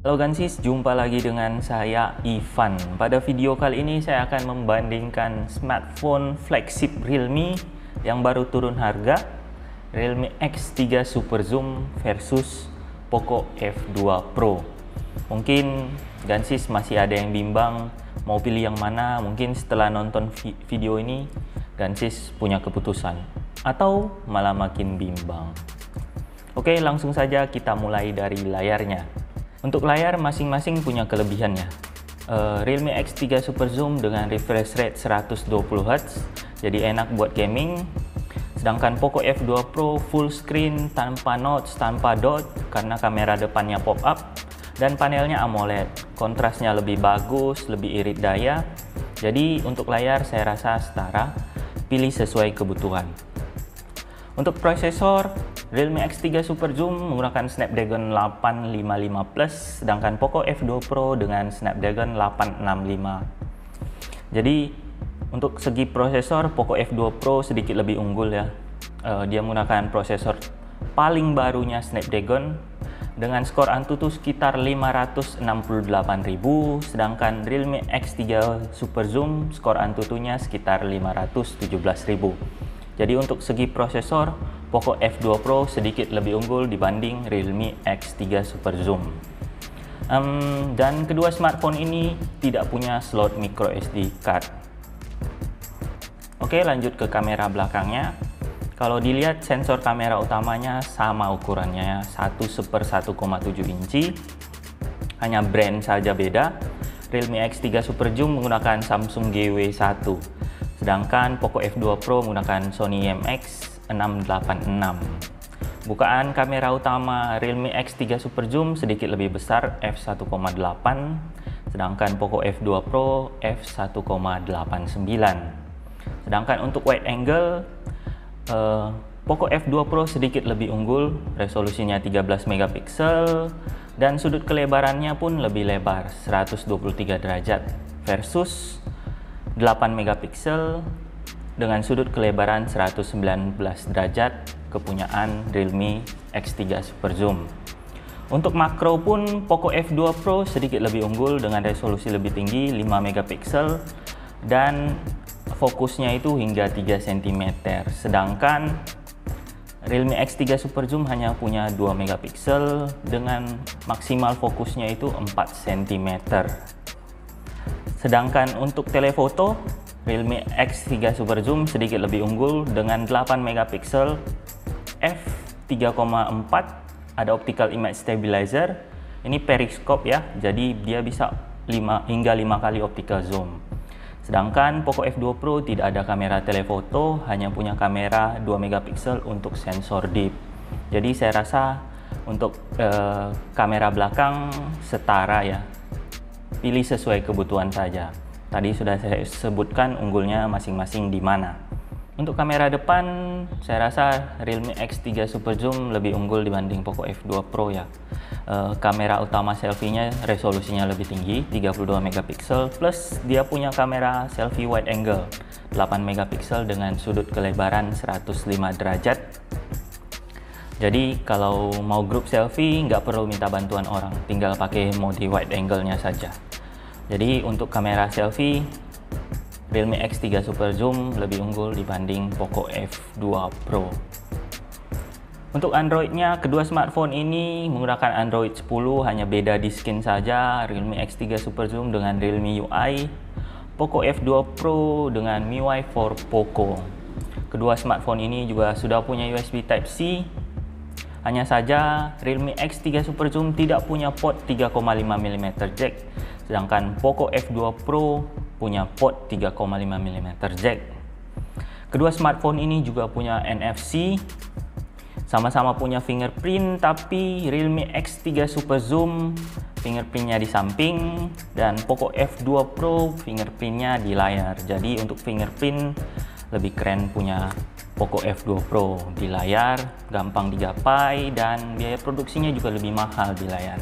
Halo Gansis, jumpa lagi dengan saya Ivan. Pada video kali ini saya akan membandingkan smartphone flagship Realme yang baru turun harga, Realme X3 Super Zoom versus Poco F2 Pro. Mungkin Gansis masih ada yang bimbang mau pilih yang mana. Mungkin setelah nonton video ini Gansis punya keputusan atau malah makin bimbang. Oke, langsung saja kita mulai dari layarnya. Untuk layar masing-masing punya kelebihannya. Realme X3 Super Zoom dengan refresh rate 120Hz, jadi enak buat gaming. Sedangkan Poco F2 Pro full screen tanpa notch, tanpa dot karena kamera depannya pop-up dan panelnya AMOLED. Kontrasnya lebih bagus, lebih irit daya. Jadi untuk layar saya rasa setara, pilih sesuai kebutuhan. Untuk prosesor, Realme X3 Super Zoom menggunakan Snapdragon 855 Plus, sedangkan Poco F2 Pro dengan Snapdragon 865. Jadi untuk segi prosesor, Poco F2 Pro sedikit lebih unggul ya. Dia menggunakan prosesor paling barunya Snapdragon dengan skor Antutu sekitar 568.000, sedangkan Realme X3 Super Zoom skor Antutunya sekitar 517.000. Jadi untuk segi prosesor, Poco F2 Pro sedikit lebih unggul dibanding Realme X3 Super Zoom. Dan kedua smartphone ini tidak punya slot micro SD card. Oke, lanjut ke kamera belakangnya. Kalau dilihat sensor kamera utamanya sama ukurannya, 1/1,7 inci. Hanya brand saja beda. Realme X3 Super Zoom menggunakan Samsung GW1. Sedangkan Poco F2 Pro menggunakan Sony IMX686. Bukaan kamera utama Realme X3 Super Zoom sedikit lebih besar, f1.8, sedangkan Poco F2 Pro f1.89. Sedangkan untuk wide angle, Poco F2 Pro sedikit lebih unggul, resolusinya 13 megapiksel dan sudut kelebarannya pun lebih lebar, 123 derajat versus 8 megapiksel dengan sudut kelebaran 119 derajat kepunyaan Realme X3 Super Zoom. Untuk makro pun Poco F2 Pro sedikit lebih unggul dengan resolusi lebih tinggi 5 megapiksel dan fokusnya itu hingga 3 cm. Sedangkan Realme X3 Super Zoom hanya punya 2 megapiksel dengan maksimal fokusnya itu 4 cm. Sedangkan untuk telefoto, Realme X3 Super Zoom sedikit lebih unggul dengan 8 megapiksel f3.4, ada optical image stabilizer. Ini periskop ya, jadi dia bisa hingga 5 kali optical zoom. Sedangkan Poco F2 Pro tidak ada kamera telefoto, hanya punya kamera 2 megapiksel untuk sensor deep. Jadi saya rasa untuk kamera belakang setara ya. Pilih sesuai kebutuhan saja. Tadi sudah saya sebutkan unggulnya masing-masing di mana. Untuk kamera depan, saya rasa Realme X3 Super Zoom lebih unggul dibanding Poco F2 Pro ya. Kamera utama selfie-nya resolusinya lebih tinggi, 32 megapiksel, plus dia punya kamera selfie wide angle, 8 megapiksel dengan sudut kelebaran 105 derajat. Jadi kalau mau grup selfie nggak perlu minta bantuan orang, tinggal pakai mode wide angle-nya saja. Jadi untuk kamera selfie, Realme X3 Super Zoom lebih unggul dibanding Poco F2 Pro. Untuk Android-nya, kedua smartphone ini menggunakan Android 10, hanya beda di skin saja. Realme X3 Super Zoom dengan Realme UI, Poco F2 Pro dengan MIUI for Poco. Kedua smartphone ini juga sudah punya USB Type-C. Hanya saja Realme X3 Super Zoom tidak punya port 3,5 mm jack, sedangkan Poco F2 Pro punya port 3,5 mm jack. Kedua smartphone ini juga punya NFC, sama-sama punya fingerprint, tapi Realme X3 Super Zoom fingerprintnya di samping dan Poco F2 Pro fingerprintnya di layar. Jadi untuk fingerprint lebih keren punya Poco F2 Pro di layar, gampang digapai dan biaya produksinya juga lebih mahal di layar.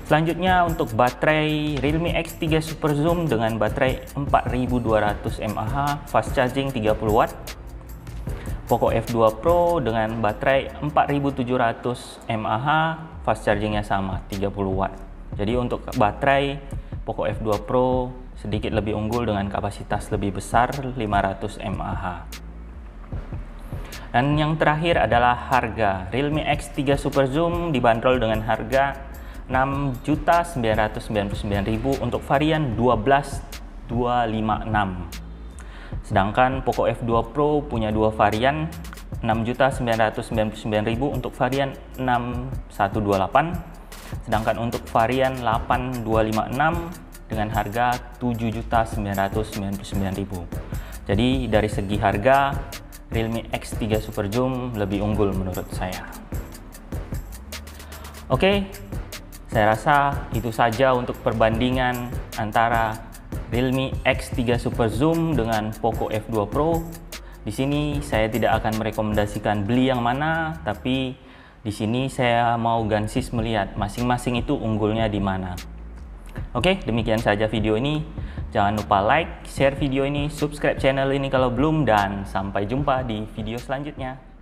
Selanjutnya untuk baterai, Realme X3 Super Zoom dengan baterai 4200 mAh, fast charging 30 watt. Poco F2 Pro dengan baterai 4700 mAh, fast chargingnya sama 30 watt. Jadi untuk baterai Poco F2 Pro sedikit lebih unggul dengan kapasitas lebih besar 500 mAh. Dan yang terakhir adalah harga. Realme X3 Super Zoom dibanderol dengan harga 6.999.000 untuk varian 12256. Sedangkan Poco F2 Pro punya dua varian, 6.999.000 untuk varian 6128, sedangkan untuk varian 8256 dengan harga 7.999.000. Jadi dari segi harga, Realme X3 Super Zoom lebih unggul menurut saya. Oke, saya rasa itu saja untuk perbandingan antara Realme X3 Super Zoom dengan Poco F2 Pro. Di sini saya tidak akan merekomendasikan beli yang mana, tapi di sini saya mau gansis melihat masing-masing itu unggulnya di mana. Oke, demikian saja video ini. Jangan lupa like, share video ini, subscribe channel ini kalau belum, dan sampai jumpa di video selanjutnya.